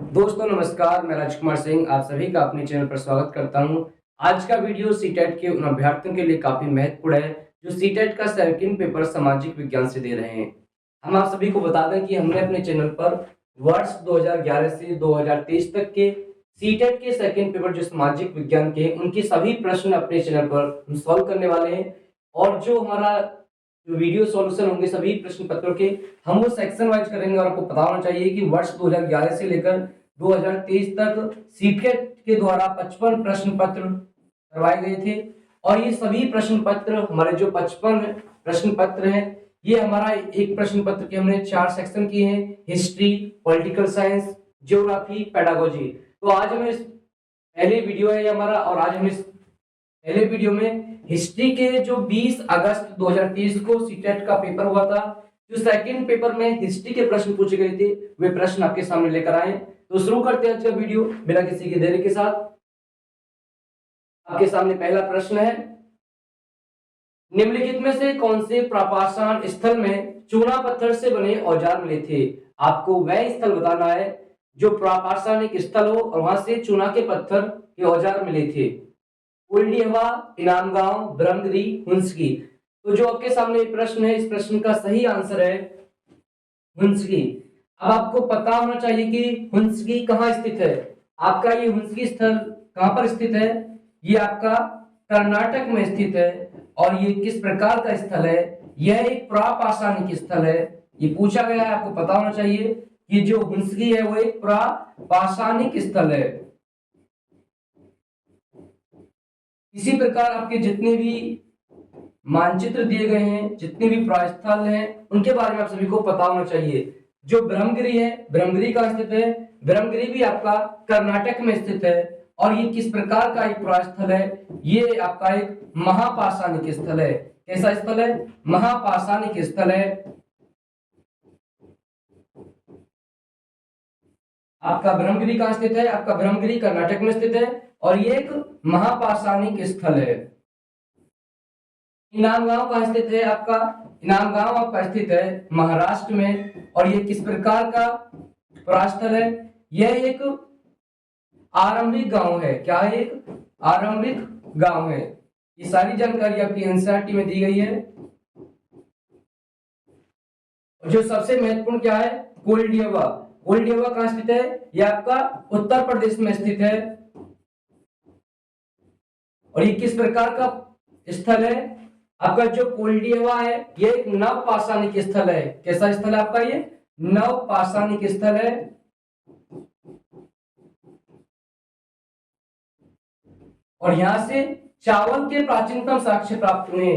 दोस्तों नमस्कार, मैं राजकुमार सिंह आप सभी का अपने चैनल पर स्वागत करता हूं। आज का वीडियो सीटेट के उन अभ्यर्थियों के लिए काफी महत्वपूर्ण है जो सीटेट का सेकंड पेपर सामाजिक विज्ञान से दे रहे हैं। हम आप सभी को बता दें कि हमने अपने चैनल पर वर्ष 2011 से 2023 तक के सीटेट के सेकंड पेपर जो सामाजिक विज्ञान के उनकी सभी प्रश्न अपने चैनल पर हम सॉल्व करने वाले हैं। और जो हमारा जो वीडियो सॉल्यूशन होंगे सभी प्रश्न पत्रों के, हम वो सेक्शन वाइज करेंगे। और आपको पता होना चाहिए कि वर्ष 2011 से लेकर 2023 तक सीटेट के द्वारा 55 प्रश्न पत्र करवाए गए थे। और ये सभी प्रश्न पत्र हमारे जो 55 प्रश्न पत्र हैं, ये हमारा एक प्रश्न पत्र के हमने 4 सेक्शन किए हैं: history, political science, geography, pedagogy. तो आज हमें पहले वीडियो है हमारा, और आज हम इस पहले वीडियो में हिस्ट्री के जो 20 अगस्त 2023 को सीटेट का पेपर हुआ था, जो सेकंड पेपर में हिस्ट्री के प्रश्न पूछे गए थे, वे प्रश्न आपके सामने लेकर आए। तो शुरू करते हैं आज का वीडियो बिना किसी की देरी के साथ। आपके सामने पहला प्रश्न है, निम्नलिखित में से कौन से प्रापाषाण स्थल में चूना पत्थर से बने औजार मिले थे? आपको वह स्थल बताना है जो प्रापाषाणिक स्थल हो और वहां से चूना के पत्थर के औजार मिले थे। कुलडीहवा, इनामगांव, ब्रह्मगिरी, हुंसकी। तो जो आपके सामने प्रश्न है, इस प्रश्न का सही आंसर है हुंसकी। अब आपको पता होना चाहिए कि हुंसकी कहाँ स्थित है। आपका ये हुंसकी स्थल कहाँ पर स्थित है? ये आपका कर्नाटक में स्थित है। और ये किस प्रकार का स्थल है? यह एक प्रापाषाणिक स्थल है। ये पूछा गया है, आपको पता होना चाहिए कि जो हुंसकी है वो एक प्रापाषाणिक स्थल है। इसी प्रकार आपके जितने भी मानचित्र दिए गए हैं, जितने भी प्रास्थल हैं, उनके बारे में आप सभी को पता होना चाहिए। जो ब्रह्मगिरी है, ब्रह्मगिरी कहाँ स्थित है? ब्रह्मगिरी भी आपका कर्नाटक में स्थित है। और ये किस प्रकार का एक प्रास्थल है? ये आपका एक महापाषाणिक स्थल है। कैसा स्थल है? महापाषाणिक स्थल है। आपका ब्रह्मगिरी कहाँ स्थित है? आपका ब्रह्मगिरी कर्नाटक में स्थित है और ये एक महापाषाणिक स्थल है। इनामगांव कहाँ स्थित है? आपका इनामगांव आपका स्थित है महाराष्ट्र में। और ये किस प्रकार का प्रास्थल है? यह एक आरंभिक गांव है। क्या है? एक आरंभिक गांव है। ये सारी जानकारी आपकी एनसीईआरटी में दी गई है। जो सबसे महत्वपूर्ण क्या है? कोलडीहवा। कोलडीहवा कहाँ स्थित है? यह आपका उत्तर प्रदेश में स्थित है। और ये किस प्रकार का स्थल है? आपका जो कोलडीहवा है ये एक नवपाषाणिक स्थल है। कैसा स्थल है आपका? ये नवपाषाणिक स्थल है। और यहां से चावल के प्राचीनतम साक्ष्य प्राप्त हुए।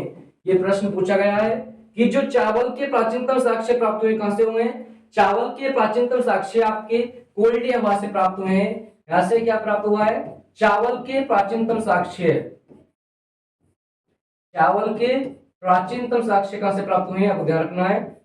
ये प्रश्न पूछा गया है कि जो चावल के प्राचीनतम साक्ष्य प्राप्त हुए कहां से हुए हैं? चावल के प्राचीनतम साक्ष्य आपके कोलडीहवा से प्राप्त हुए हैं। यहां से क्या प्राप्त हुआ है? चावल के प्राचीनतम साक्ष्य। चावल के प्राचीनतम साक्ष्य कहां से प्राप्त हुए हैं? आपको ध्यान रखना है।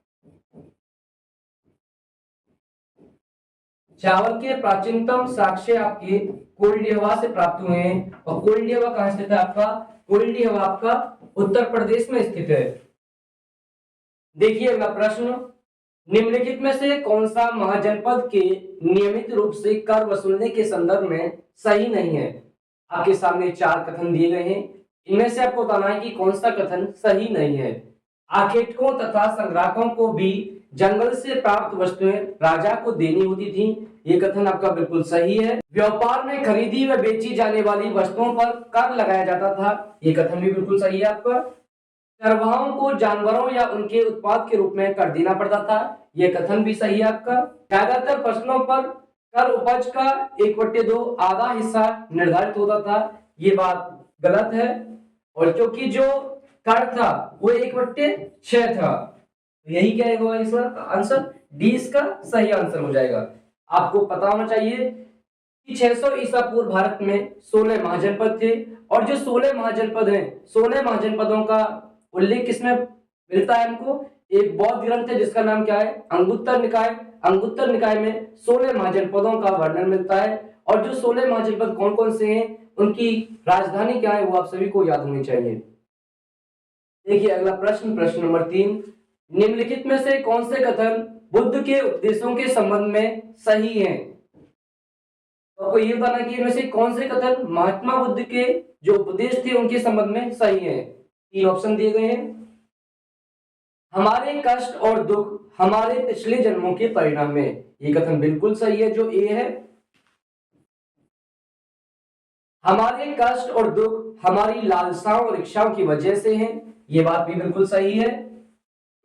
चावल के प्राचीनतम साक्ष्य आपके कोलडीहवा से प्राप्त हुए हैं। और कोलडीहवा कहां स्थित है? आपका कोलडीहवा आपका उत्तर प्रदेश में स्थित है। देखिए अगला प्रश्न, निम्नलिखित में से कौन सा महाजनपद के नियमित रूप से कर वसूलने के संदर्भ में सही नहीं है? आपके सामने 4 कथन दिए गए हैं। इनमें से आपको बताना है कि कौन सा कथन सही नहीं है। आखेटकों तथा संग्राहकों को भी जंगल से प्राप्त वस्तुएं राजा को देनी होती थी। ये कथन आपका बिल्कुल सही है। व्यापार में खरीदी व बेची जाने वाली वस्तुओं पर कर लगाया जाता था। ये कथन भी बिल्कुल सही है आपका। चरवाहों को जानवरों या उनके उत्पाद के रूप में कर देना पड़ता था। यह कथन भी सही है आपका। ज्यादातर फसलों पर कर उपज का 1/2 आधा हिस्सा निर्धारित होता था। ये बात गलत है। और क्योंकि जो कर था वो 1/6 था। यही क्या होगा इसका आंसर? डी इसका सही आंसर हो जाएगा। आपको पता होना चाहिए कि 600 ईसा पूर्व भारत में 16 महाजनपद थे। और जो 16 महाजनपद हैं, 16 महाजनपदों का उल्लेख किसमें मिलता है हमको? एक बौद्ध ग्रंथ है जिसका नाम क्या है? अंगुत्तर निकाय। अंगुत्तर निकाय में 16 महाजनपदों का वर्णन मिलता है। और जो 16 महाजनपद कौन कौन से हैं, उनकी राजधानी क्या है, वो आप सभी को याद होनी चाहिए। देखिए अगला प्रश्न, प्रश्न नंबर 3, निम्नलिखित में से कौन से कथन बुद्ध के उपदेशों के संबंध में सही हैं? तो आपको ये बताना कि इनमें से कौन से कथन महात्मा बुद्ध के जो उपदेश थे उनके संबंध में सही है। तीन ऑप्शन दिए गए हैं। हमारे कष्ट और दुख हमारे पिछले जन्मों के परिणाम है, ये कथन बिल्कुल सही है, जो ए है। हमारे कष्ट और दुख हमारी लालसाओं और इच्छाओं की वजह से हैं, ये बात भी बिल्कुल सही है।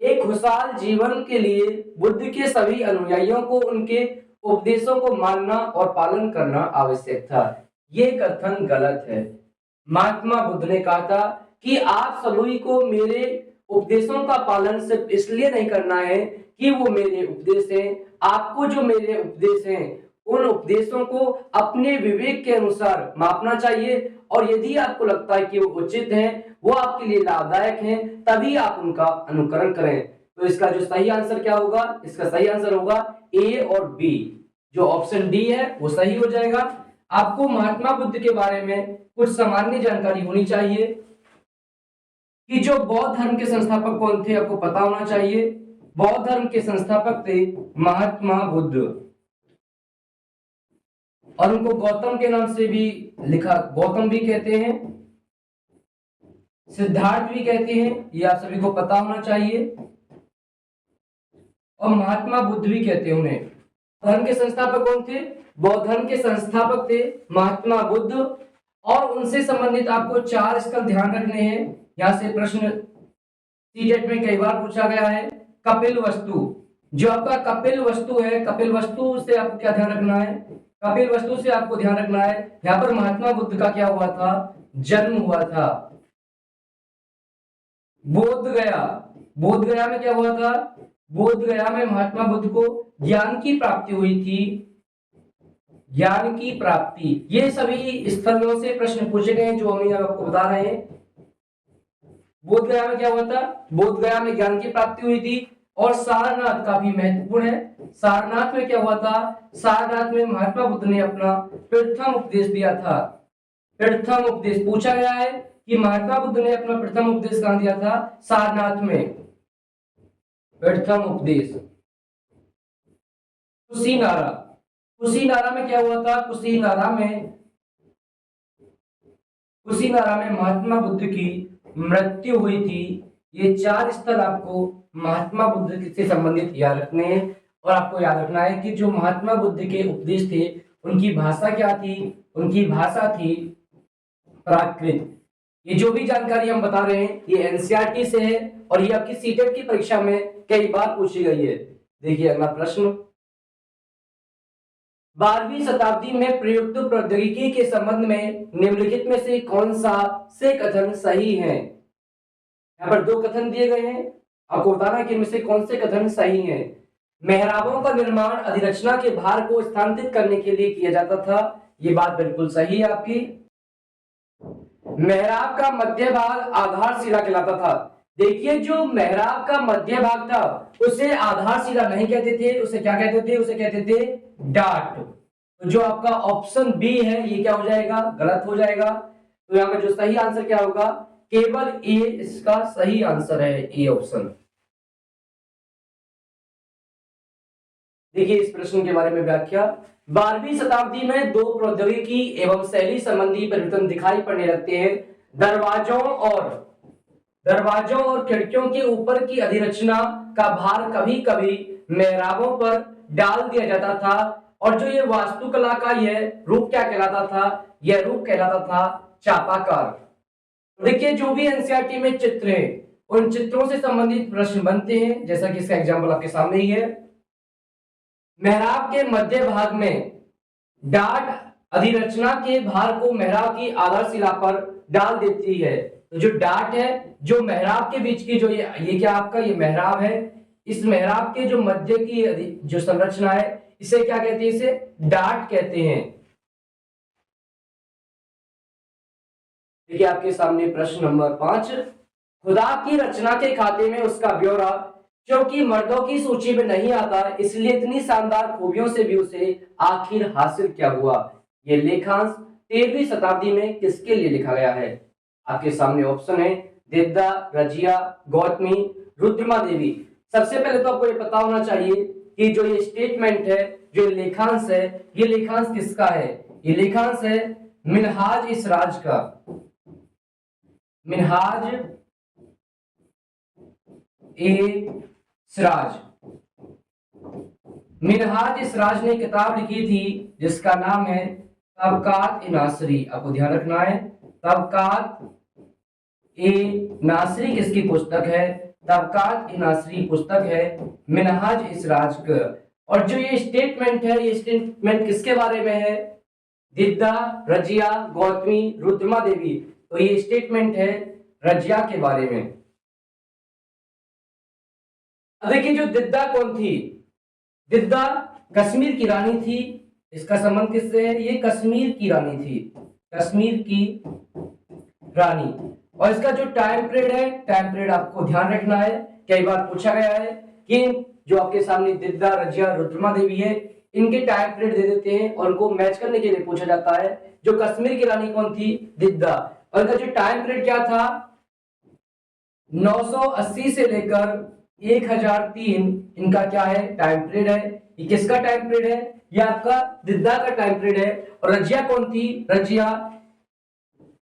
एक खुशहाल जीवन के लिए बुद्ध के सभी अनुयायियों को उनके उपदेशों को मानना और पालन करना आवश्यक था, ये कथन गलत है। महात्मा बुद्ध ने कहा था कि आप सभी को मेरे उपदेशों का पालन सिर्फ इसलिए नहीं करना है कि वो मेरे उपदेश हैं, आपको जो मेरे उपदेश हैं उन उपदेशों को अपने विवेक के अनुसार मापना चाहिए, और यदि आपको लगता है कि वो उचित हैं, वो आपके लिए लाभदायक हैं, तभी आप उनका अनुकरण करें। तो इसका जो सही आंसर क्या होगा? इसका सही आंसर होगा ए और बी, जो ऑप्शन डी है वो सही हो जाएगा। आपको महात्मा बुद्ध के बारे में कुछ सामान्य जानकारी होनी चाहिए कि जो बौद्ध धर्म के संस्थापक कौन थे, आपको पता होना चाहिए। बौद्ध धर्म के संस्थापक थे महात्मा बुद्ध, और उनको गौतम के नाम से भी लिखा, गौतम भी कहते हैं, सिद्धार्थ भी कहते हैं, ये आप सभी को पता होना चाहिए, और महात्मा बुद्ध भी कहते हैं उन्हें। धर्म के संस्थापक कौन थे? बौद्ध धर्म के संस्थापक थे महात्मा बुद्ध, और उनसे संबंधित आपको 4 स्थल ध्यान रखने हैं। यहां से प्रश्न सीटेट में कई बार पूछा गया है। कपिल वस्तु, जो आपका कपिल वस्तु है, कपिल वस्तु से आपको क्या ध्यान रखना है? कपिल वस्तु से आपको ध्यान रखना है यहाँ पर महात्मा बुद्ध का क्या हुआ था? जन्म हुआ था। बोध गया, बोध गया में क्या हुआ था? बोध गया में महात्मा बुद्ध को ज्ञान की प्राप्ति हुई थी, ज्ञान की प्राप्ति। ये सभी स्थलों से प्रश्न पूछे गए जो हम आपको बता रहे हैं। बोध गया में क्या हुआ था? बोध गया में ज्ञान की प्राप्ति हुई थी। और सारनाथ काफी महत्वपूर्ण है। सारनाथ में क्या हुआ था? सारनाथ में महात्मा बुद्ध ने अपना प्रथम उपदेश दिया था। प्रथम उपदेश पूछा गया है कि महात्मा बुद्ध ने अपना प्रथम उपदेश कहां दिया था? सारनाथ में। प्रथम उपदेश कुशीनारा, कुशीनारा में क्या हुआ था? कुशीनारा में महात्मा बुद्ध की मृत्यु हुई थी। ये 4 स्थल आपको महात्मा बुद्ध से संबंधित याद रखने हैं, और आपको याद रखना है कि जो महात्मा बुद्ध के उपदेश थे उनकी भाषा क्या थी? उनकी भाषा थी प्राकृत। ये जो भी जानकारी हम बता रहे हैं ये एनसीईआरटी से है, और ये आपकी सीटेट की परीक्षा में कई बार पूछी गई है। देखिए अगला प्रश्न, 12वीं शताब्दी में प्रयुक्त प्रौद्योगिकी के संबंध में निम्नलिखित में से कौन सा से कथन सही है? यहाँ पर 2 कथन दिए गए हैं, आपको बताना कि इनमें से कौन से कथन सही हैं। मेहराबों का निर्माण अधिरचना के भार को स्थानांतरित करने के लिए किया जाता था, ये बात बिल्कुल सही है आपकी। मेहराब का मध्य भाग आधारशिला कहलाता था। देखिए जो मेहराब का मध्य भाग था उसे आधारशिला नहीं कहते थे, उसे क्या कहते थे? उसे कहते थे डाट। तो जो आपका ऑप्शन बी है ये क्या हो जाएगा? गलत हो जाएगा। तो यहाँ पे जो सही आंसर क्या होगा? केवल ए इसका सही आंसर है, ए ऑप्शन। देखिए इस प्रश्न के बारे में व्याख्या, 12वीं शताब्दी में 2 प्रौद्योगिकी एवं शैली संबंधी परिवर्तन दिखाई पड़ने लगते हैं। दरवाजों और खिड़कियों के ऊपर की अधिरचना का भार कभी कभी मेहराबों पर डाल दिया जाता था, और जो ये वास्तुकला का यह रूप क्या कहलाता था? यह रूप कहलाता था चापाकार। देखिए जो भी एनसीईआरटी में चित्र है उन चित्रों से संबंधित प्रश्न बनते हैं, जैसा कि इसका एग्जांपल आपके सामने ही है। मेहराब के मध्य भाग में डाट अधिरचना के भार को मेहराब की आधारशिला पर डाल देती है। तो जो डाट है, जो मेहराब के बीच की जो ये क्या आपका ये मेहराब है, इस मेहराब के जो मध्य की जो संरचना है इसे क्या कहते हैं? इसे डाट कहते हैं। देखिए आपके सामने प्रश्न नंबर 5, खुदा की रचना के खाते में उसका ब्यौरा क्योंकि मर्दों की सूची में नहीं आता, इसलिए इतनी शानदार खूबियों से भी उसे आखिर हासिल क्या हुआ? ये लेखांश 13वीं शताब्दी में किसके लिए लिखा गया है? आपके सामने ऑप्शन है देवदा, रजिया, गौतमी, रुद्रमा देवी। सबसे पहले तो आपको ये पता होना चाहिए कि जो ये स्टेटमेंट है, जो लेखांश है, ये लेखांश किसका है? ये लेखांश है मिनहाज इस राज का, मिनहाज ए सिराज। मिनहाज इसराज ने किताब लिखी थी जिसका नाम है तबकात ए नासरी। आपको ध्यान रखना है, तबकात ए नासरी किसकी पुस्तक है? तबकात ए नासरी पुस्तक है मिनहाज इसराज का। और जो ये स्टेटमेंट है, ये स्टेटमेंट किसके बारे में है? दिद्दा, रजिया, गौतमी, रुद्रमा देवी। तो ये स्टेटमेंट है रजिया के बारे में। अब देखिए जो दिद्दा कौन थी? दिद्दा कश्मीर की रानी थी। इसका संबंध किससे है? ये कश्मीर की रानी थी, कश्मीर की रानी। और इसका जो टाइम पीरियड है, टाइम पीरियड आपको ध्यान रखना है, कई बार पूछा गया है कि जो आपके सामने दिद्दा, रजिया, रुद्रमा देवी है, इनके टाइम पीरियड दे देते हैं और उनको मैच करने के लिए पूछा जाता है। जो कश्मीर की रानी कौन थी? दिद्दा। और इनका जो टाइम पीरियड क्या था? 980 से लेकर 1003 इनका क्या है? टाइम पीरियड है। ये किसका टाइम पीरियड है? ये आपका दिद्दा का टाइम पीरियड है। और रजिया कौन थी? रजिया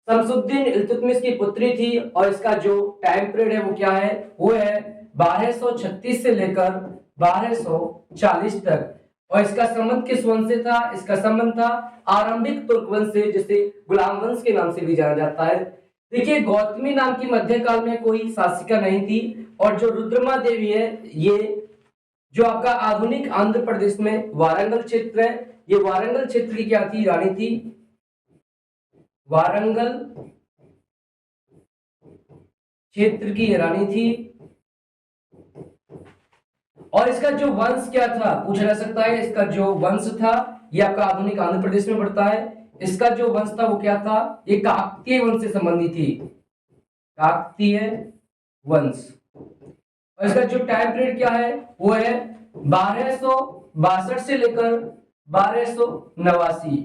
शमसुद्दीन इल्तुतमिश की पुत्री थी। और इसका जो टाइम पीरियड है वो क्या है? वो है 1236 से लेकर 1240 तक। और इसका संबंध किस वंश से था? इसका संबंध था आरंभिक तुर्क वंश से, जिसे गुलाम वंश के नाम से भी जाना जाता है। देखिए गौतमी नाम की मध्यकाल में कोई शासिका नहीं थी। और जो रुद्रमा देवी है, ये जो आपका आधुनिक आंध्र प्रदेश में वारंगल क्षेत्र है, ये वारंगल क्षेत्र की क्या थी? रानी थी। वारंगल क्षेत्र की रानी थी। और इसका जो वंश क्या था पूछा जा सकता है। इसका जो वंश था ये आपका आधुनिक आंध्र प्रदेश में पड़ता है। इसका जो वंश था वो क्या था? ये काकतीय वंश से संबंधित थी, काकतीय वंश। और इसका जो टाइम पीरियड क्या है वो है 1262 से लेकर 1289।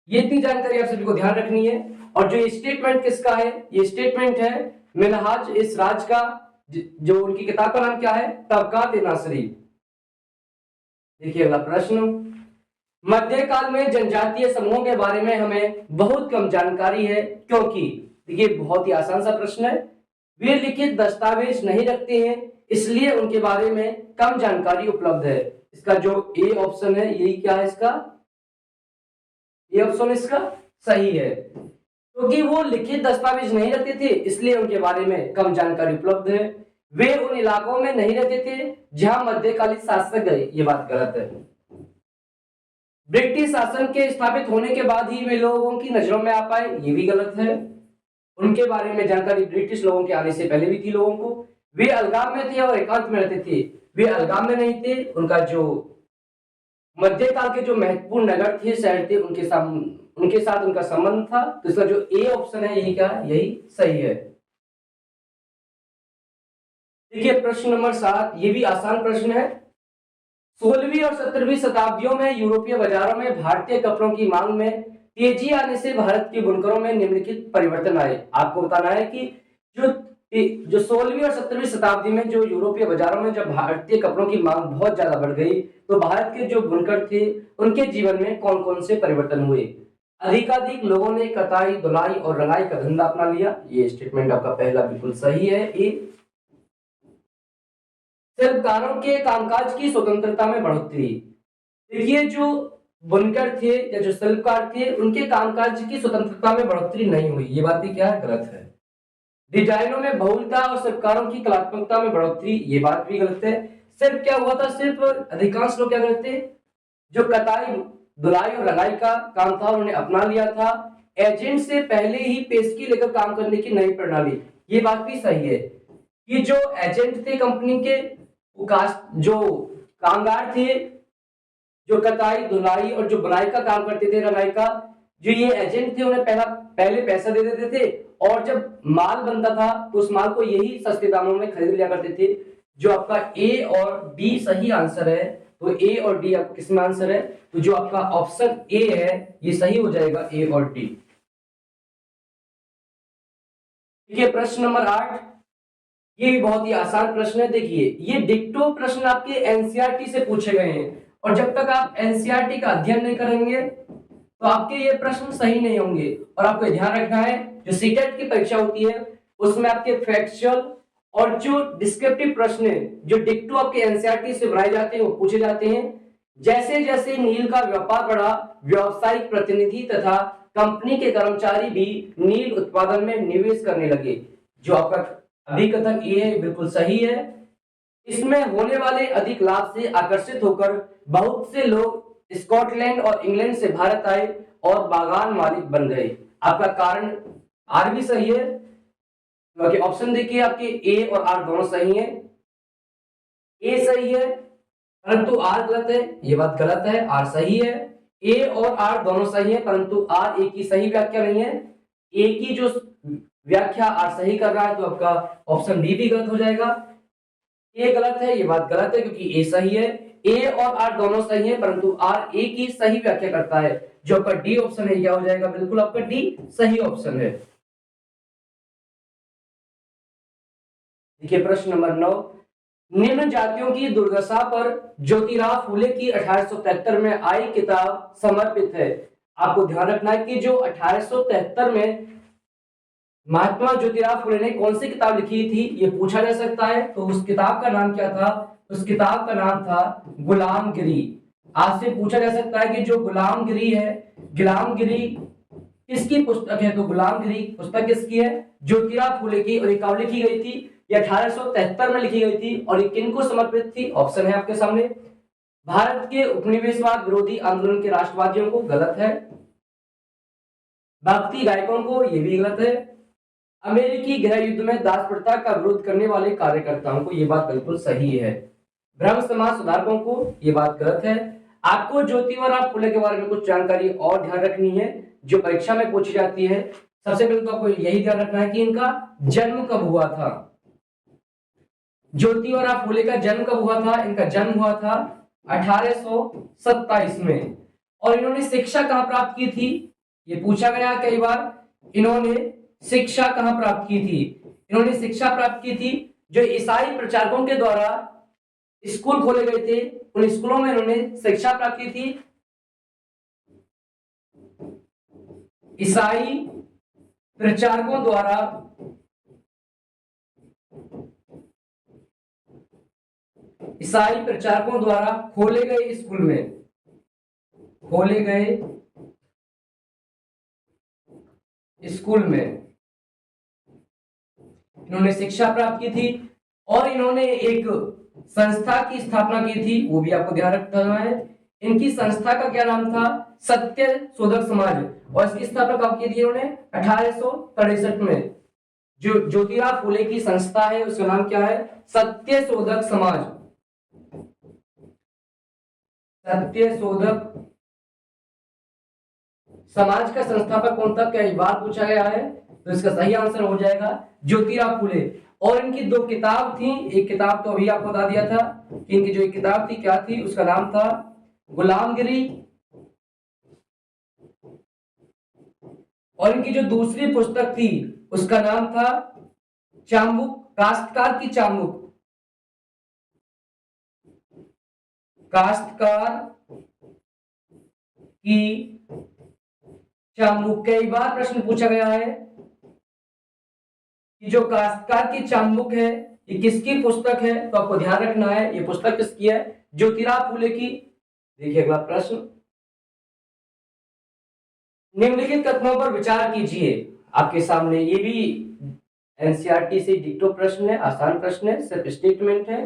ये इतनी जानकारी आप सभी को ध्यान रखनी है। और जो ये स्टेटमेंट किसका है? ये स्टेटमेंट है मिनहाज इस राज का। जो उनकी किताब का नाम क्या है? तबकात ए नासरी। देखिए अगला प्रश्न, मध्यकाल में जनजातीय समूहों के बारे में हमें बहुत कम जानकारी है, क्योंकि देखिए बहुत ही आसान सा प्रश्न है। वे लिखित दस्तावेज नहीं रखते हैं, इसलिए उनके बारे में कम जानकारी उपलब्ध है। इसका जो ए ऑप्शन है यही क्या है? इसका ए ऑप्शन इसका सही है, क्योंकि वो लिखित दस्तावेज नहीं रखते थे इसलिए उनके बारे में कम जानकारी उपलब्ध है। वे उन इलाकों में नहीं रहते थे जहां मध्यकालीन शासक गए, ये बात गलत है। ब्रिटिश शासन के स्थापित होने के बाद ही वे लोगों की नजरों में आ पाए, ये भी गलत है। उनके बारे में जानकारी ब्रिटिश लोगों के आने से पहले भी थी लोगों को। वे अलगाव में थे और एकांत में रहते थे, वे अलगाव में नहीं थे। उनका जो मध्यकाल के जो महत्वपूर्ण नगर थे, शहर थे, उनके साथ उनका संबंध था। तो इसका जो ए ऑप्शन है यही क्या है? यही सही है। देखिए प्रश्न नंबर 7, ये भी आसान प्रश्न है। 16वीं और 17वीं शताब्दियों में यूरोपीय बाजारों में भारतीय कपड़ों की मांग में तेजी आने से भारत के बुनकरों में निम्नलिखित परिवर्तन आए। आपको बताना है कि जो 16वीं और 17वीं शताब्दी में जो यूरोपीय बाजारों में जब भारतीय कपड़ों की मांग बहुत ज्यादा बढ़ गई, तो भारत के जो बुनकर थे उनके जीवन में कौन कौन से परिवर्तन हुए? अधिकाधिक लोगों ने कताई, धुलाई और रंगाई का धंधा अपना लिया। ये स्टेटमेंट आपका पहला बिल्कुल सही है। ए, शिल्पकारों के कामकाज की स्वतंत्रता में बढ़ोतरी। देखिए जो बुनकर थे या जो शिल्पकार थे उनके कामकाज की स्वतंत्रता में बढ़ोतरी नहीं हुई, ये बात भी क्या है? गलत है। डिजाइनों में बहुलता और शिल्पकारों की कलात्मकता में बढ़ोतरी, ये बात भी गलत है। सिर्फ क्या हुआ था? सिर्फ अधिकांश लोग क्या करते, जो कताई, धुलाई और रंगाई का काम था उन्होंने अपना लिया था। एजेंट से पहले ही पेशगी लेकर काम करने की नई प्रणाली, ये बात भी सही है कि जो एजेंट थे कंपनी के, जो कामगार थे, जो कताई, धुलाई और जो बुनाई का काम करते थे, रंगाई का, जो ये एजेंट थे उन्हें पहले पैसा दे देते थे और जब माल बनता था तो उस माल को यही सस्ते दामों में खरीद लिया करते थे। जो आपका ए और डी सही आंसर है, तो ए और डी आपका किसमें आंसर है? तो जो आपका ऑप्शन ए है ये सही हो जाएगा, ए और डी। देखिए प्रश्न नंबर 8, ये भी बहुत ही आसान प्रश्न है। देखिए ये डिक्टो प्रश्न आपके एनसीईआरटी से पूछे गए हैं, और जब तक आप एनसीईआरटी का अध्ययन नहीं करेंगे तो आपके ये प्रश्न सही नहीं होंगे। और आपको ध्यान रखना है, जो सीटेट की परीक्षा होती है उसमें आपके फैक्चुअल और जो डिस्क्रिप्टिव प्रश्न है, जो डिक्टो आपके एनसीईआरटी से बनाए जाते हैं, वो पूछे जाते हैं। जैसे जैसे नील का व्यापार बढ़ा, व्यावसायिक प्रतिनिधि तथा कंपनी के कर्मचारी भी नील उत्पादन में निवेश करने लगे। जो आपका अभी कथन ये है बिल्कुल सही है। इसमें होने वाले अधिक लाभ से आकर्षित होकर बहुत से लोग स्कॉटलैंड और इंग्लैंड से भारत आए और बागान मालिक बन गए। आपका कारण आर भी सही है। बाकी ऑप्शन देखिए, आपके ए और आर दोनों सही है। ए सही है परंतु आर गलत है, ये बात गलत है। आर सही है। ए और आर दोनों सही है परंतु आर ए की सही व्याख्या नहीं है। ए की जो व्याख्या आर सही कर रहा है, तो आपका ऑप्शन बी भी गलत हो जाएगा। ए गलत है, ये बात गलत है क्योंकि ए सही है। ए और आर दोनों सही है परंतु आर ए की सही व्याख्या करता है। जो आपका डी ऑप्शन है क्या हो जाएगा? बिल्कुल आपका डी सही ऑप्शन है। देखिए प्रश्न नंबर 9, निम्न जातियों की दुर्दशा पर ज्योतिराव फूले की 1873 में आई किताब समर्पित है। आपको ध्यान रखना है कि जो 1873 में महात्मा ज्योतिराव फूले ने कौन सी किताब लिखी थी, ये पूछा जा सकता है। तो उस किताब का नाम क्या था? उस किताब का नाम था गुलामगिरी। आज से पूछा जा सकता है कि जो गुलामगिरी है, गुलामगिरी किसकी पुस्तक है? तो गुलामगिरी पुस्तक किसकी है? ज्योतिराव फूले की। और ये कब लिखी गई थी? ये 1873 में लिखी गई थी। और ये किनको समर्पित थी? ऑप्शन है आपके सामने, भारत के उपनिवेशवाद विरोधी आंदोलन के राष्ट्रवादियों को, गलत है। भक्ति गायकों को, ये भी गलत है। अमेरिकी गृह युद्ध में दास प्रथा का विरोध करने वाले कार्यकर्ताओं को, ये बात बिल्कुल सही है। ब्रह्म समाज सुधारकों को, ये बात गलत है। आपको ज्योतिराव फूले के बारे में कुछ जानकारी और ध्यान रखनी है जो परीक्षा में पूछी जाती है। सबसे पहले तो आपको यही ध्यान रखना है कि इनका जन्म कब हुआ था। ज्योतिराव फूले का जन्म कब हुआ था? इनका जन्म हुआ था 1827 में। और इन्होंने शिक्षा कहां प्राप्त की थी? ये पूछा गया कई बार। इन्होंने शिक्षा कहां प्राप्त की थी? इन्होंने शिक्षा प्राप्त की थी जो ईसाई प्रचारकों के द्वारा स्कूल खोले गए थे, उन स्कूलों में इन्होंने शिक्षा प्राप्त की थी। ईसाई प्रचारकों द्वारा खोले गए स्कूल में, खोले गए स्कूल में इन्होंने शिक्षा प्राप्त की थी। और इन्होंने एक संस्था की स्थापना की थी, वो भी आपको ध्यान रखना है। इनकी संस्था का क्या नाम था? सत्य शोधक समाज। और इसकी स्थापना कब की थी इन्होंने? 1863 में। जो ज्योतिराव फूले की संस्था है उसका नाम क्या है? सत्य शोधक समाज। सत्य शोधक समाज का संस्थापक कौन था? क्या बात पूछा गया है, तो इसका सही आंसर हो जाएगा ज्योतिराव फूले। और इनकी दो किताब थी। एक किताब तो अभी आपको बता दिया था कि इनकी जो एक किताब थी क्या थी, उसका नाम था गुलामगिरी। और इनकी जो दूसरी पुस्तक थी उसका नाम था चाम्बुक, काश्तकार की चाम्बुक। काश्तकार की चाम्बुक। कई बार प्रश्न पूछा गया है कि जो काश्तकार की चाम्बुक है ये किसकी पुस्तक है? तो आपको ध्यान रखना है ये पुस्तक किसकी है? ज्योतिराव फूले की। देखिए अगला प्रश्न, निम्नलिखित कथनों पर विचार कीजिए। आपके सामने ये भी एनसीईआरटी से डिक्टो प्रश्न है, आसान प्रश्न है, सिर्फ स्टेटमेंट है।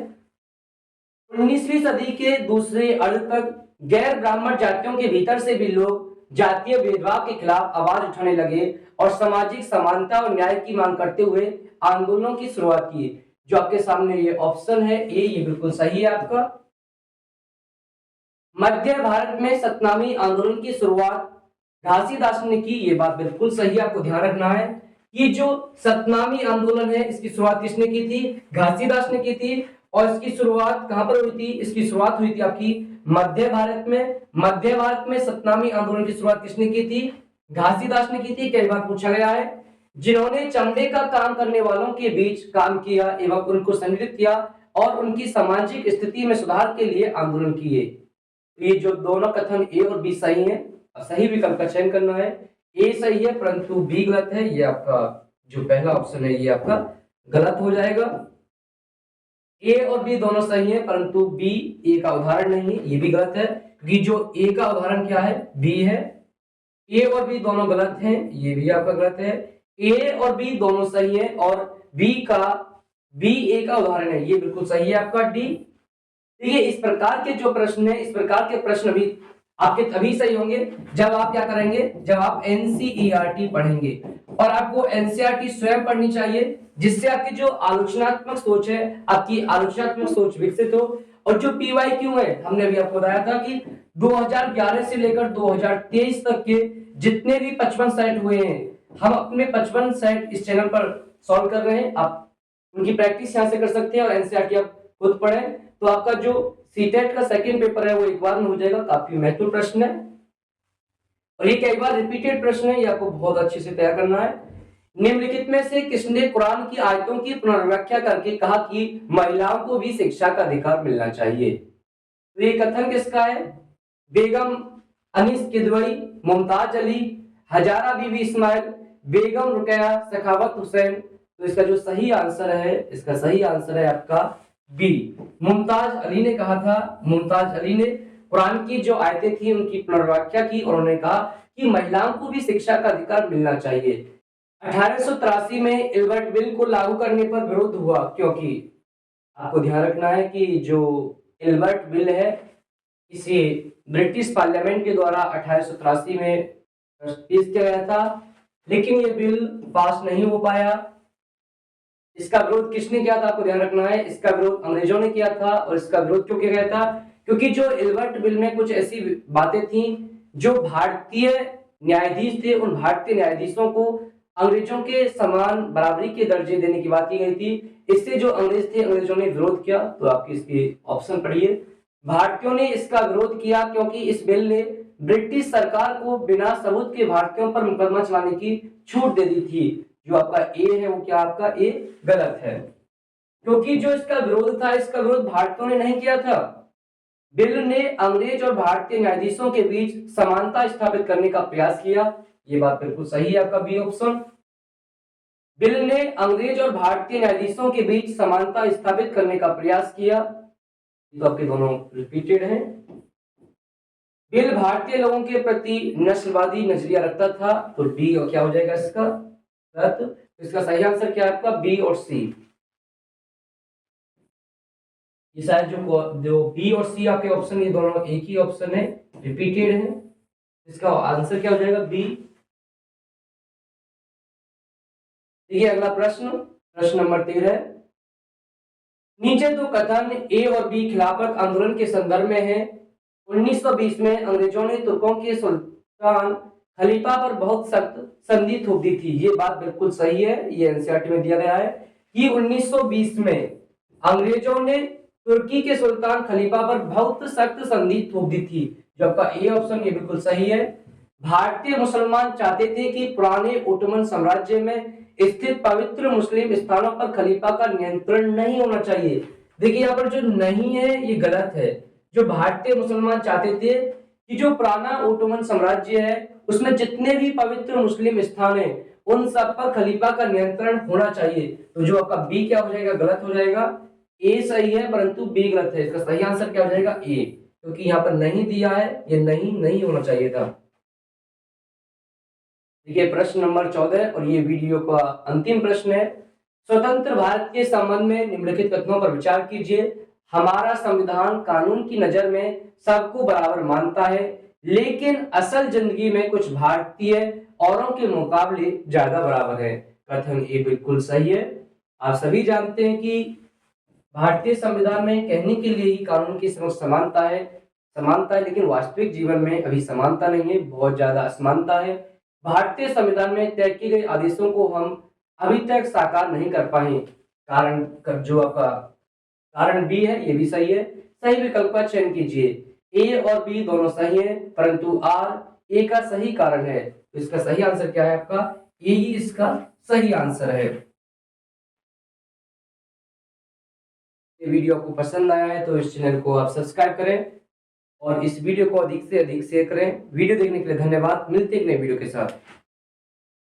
19वीं सदी के दूसरे अर्ध तक गैर ब्राह्मण जातियों के भीतर से भी लोग जातीय भेदभाव के खिलाफ आवाज उठाने लगे और सामाजिक समानता और न्याय की मांग करते हुए आंदोलनों की शुरुआत की। जो आपके सामने ये ऑप्शन है ए, ये बिल्कुल सही है आपका। मध्य भारत में सतनामी आंदोलन की शुरुआत घासीदास ने की, ये बात बिल्कुल सही है। आपको ध्यान रखना है कि जो सतनामी आंदोलन है इसकी शुरुआत किसने की थी? घासीदास ने की थी। और इसकी शुरुआत कहां पर हुई थी? इसकी शुरुआत हुई थी आपकी मध्य भारत में। मध्य भारत में सतनामी आंदोलन की शुरुआत किसने की थी? घासीदास ने की थी। कई बार पूछा गया है। जिन्होंने चमड़े का काम करने वालों के बीच काम किया एवं उनको संगठित किया और उनकी सामाजिक स्थिति में सुधार के लिए आंदोलन किए। ये जो दोनों कथन ए और बी सही है। सही विकल्प का चयन करना है। ए सही है परंतु बी गलत है। ये आपका जो पहला ऑप्शन है ये आपका गलत हो जाएगा। ए और बी दोनों सही है परंतु बी ए का उदाहरण नहीं है, ये भी गलत है क्योंकि जो ए का उदाहरण क्या है, बी है। ए और बी दोनों गलत हैं, ये भी आपका गलत है। ए और बी दोनों सही है और बी ए का उदाहरण है, ये बिल्कुल सही है आपका डी। देखिए इस प्रकार के जो प्रश्न है, इस प्रकार के प्रश्न भी आपके तभी सही होंगे जब आप क्या करेंगे, जब आप एनसीईआरटी पढ़ेंगे। और आपको एनसीईआरटी स्वयं पढ़नी चाहिए जिससे आपकी जो आलोचनात्मक सोच है, आपकी आलोचनात्मक सोच विकसित हो। और जो पीवाईक्यू है, हमने अभी आपको बताया था कि 2011 से लेकर 2023 तक के जितने भी 55 सेट हुए हैं, हम अपने 55 सेट इस चैनल पर सॉल्व कर रहे हैं। आप उनकी प्रैक्टिस यहां से कर सकते हैं और एनसीईआरटी आप खुद पढ़ें तो आपका जो सीटेट का सेकंड पेपर है वो एक बार में हो जाएगा। काफी महत्वपूर्ण प्रश्न है और ये कई बार रिपीटेड प्रश्न है, ये आपको बहुत अच्छे से तैयार करना है। निम्नलिखित में से किसने कुरान की आयतों की पुनर्व्याख्या करके कहा कि महिलाओं को भी शिक्षा का अधिकार मिलना चाहिए? तो ये कथन किसका है? बेगम अनीस किदवई, मुमताज अली, हजारा बीबी इस्माइल, बेगम रुकैया सखावत हुसैन। तो इसका जो सही आंसर है, इसका सही आंसर है आपका बी, मुमताज अली ने कहा था। मुमताज अली ने कुरान की जो आयतें थी उनकी पुनर्व्याख्या की और उन्होंने कहा कि महिलाओं को भी शिक्षा का अधिकार मिलना चाहिए। 1883 में एल्बर्ट बिल को लागू करने पर विरोध हुआ क्योंकि आपको ध्यान रखना है कि जो एल्बर्ट बिल है इसे ब्रिटिश पार्लियामेंट के द्वारा 1883 में पेश किया गया था, लेकिन ये बिल पास नहीं हो पाया। इसका विरोध किसने किया था, आपको ध्यान रखना है, इसका विरोध अंग्रेजों ने किया था। और इसका विरोध क्यों किया गया था? क्योंकि जो एल्बर्ट बिल में कुछ ऐसी बातें थी जो भारतीय न्यायाधीश थे, उन भारतीय न्यायाधीशों को अंग्रेजों के समान बराबरी के दर्जे देने की बात की गई थी। इससे जो अंग्रेज थे, अंग्रेजों ने विरोध किया। तो आपकी इसकी ऑप्शन पढ़िए, भारतीयों ने इसका विरोध किया क्योंकि इस बिल ने ब्रिटिश सरकार को बिना सबूत के भारतीयों पर मुकदमा चलाने की छूट दे दी थी। जो आपका ए है वो क्या, आपका ए गलत है क्योंकि जो इसका विरोध था, इसका विरोध भारतीयों ने नहीं किया था। बिल ने अंग्रेज और भारतीय न्यायाधीशों के बीच समानता स्थापित करने का प्रयास किया। ये बात बिल्कुल सही है आपका बी ऑप्शन। बिल ने अंग्रेज और भारतीय न्यायाधीशों के बीच समानता स्थापित करने का प्रयास किया। तो आपके दोनों रिपीटेड हैं। बिल भारतीय लोगों के प्रति नस्लवादी नजरिया रखता था। तो डी और क्या हो जाएगा इसका गलत। इसका सही आंसर क्या है आपका बी और सी। ये शायद जो बी और सी आपके ऑप्शन, ये दोनों एक ही ऑप्शन है, रिपीटेड है। इसका आंसर क्या हो जाएगा बी। देखिए अगला प्रश्न, प्रश्न नंबर 13। नीचे दो कथन ए और बी खिलाफत आंदोलन के संदर्भ में है। 1920 में अंग्रेजों ने तुर्कों के सुल्तान खलीफा पर बहुत सख्त संधि थोप दी थी। ये बात बिल्कुल सही है, ये एनसीईआरटी में दिया गया है कि 1920 में अंग्रेजों ने तुर्की के सुल्तान खलीफा पर बहुत सख्त संधि थोप दी थी। जो आपका ए ऑप्शन, ये बिल्कुल सही है। भारतीय मुसलमान चाहते थे कि पुराने ओटोमन साम्राज्य में स्थित पवित्र मुस्लिम स्थानों पर खलीफा का नियंत्रण नहीं होना चाहिए। देखिए यहाँ पर जो नहीं है ये गलत है। जो भारतीय मुसलमान चाहते थे कि जो पुराना ओटोमन साम्राज्य है उसमें जितने भी पवित्र मुस्लिम स्थान है उन सब पर खलीफा का नियंत्रण होना चाहिए। तो जो आपका बी क्या हो जाएगा, गलत हो जाएगा। ए सही है परंतु बी गलत है। इसका सही आंसर क्या हो जाएगा ए, क्योंकि यहाँ पर नहीं दिया है, ये नहीं होना चाहिए था। देखिए प्रश्न नंबर 14 और ये वीडियो का अंतिम प्रश्न है। स्वतंत्र भारत के संबंध में निम्नलिखित कथनों पर विचार कीजिए। हमारा संविधान कानून की नजर में सबको बराबर मानता है, लेकिन असल जिंदगी में कुछ भारतीय औरों के मुकाबले ज्यादा बराबर है। कथन ए बिल्कुल सही है। आप सभी जानते हैं कि भारतीय संविधान में कहने के लिए ही कानून की समक्ष समानता है, लेकिन वास्तविक जीवन में अभी समानता नहीं है, बहुत ज्यादा असमानता है। भारतीय संविधान में तय किए गए आदेशों को हम अभी तक साकार नहीं कर पाए। कारण जो आपका कारण बी है ये भी सही है। सही विकल्प का चयन कीजिए। ए और बी दोनों सही है परंतु आर ए का सही कारण है। तो इसका सही आंसर क्या है आपका ए ही इसका सही आंसर है। ये वीडियो आपको पसंद आया है तो इस चैनल को आप सब्सक्राइब करें और इस वीडियो को अधिक से अधिक शेयर करें। वीडियो देखने के लिए धन्यवाद। मिलते हैं एक नए वीडियो के साथ।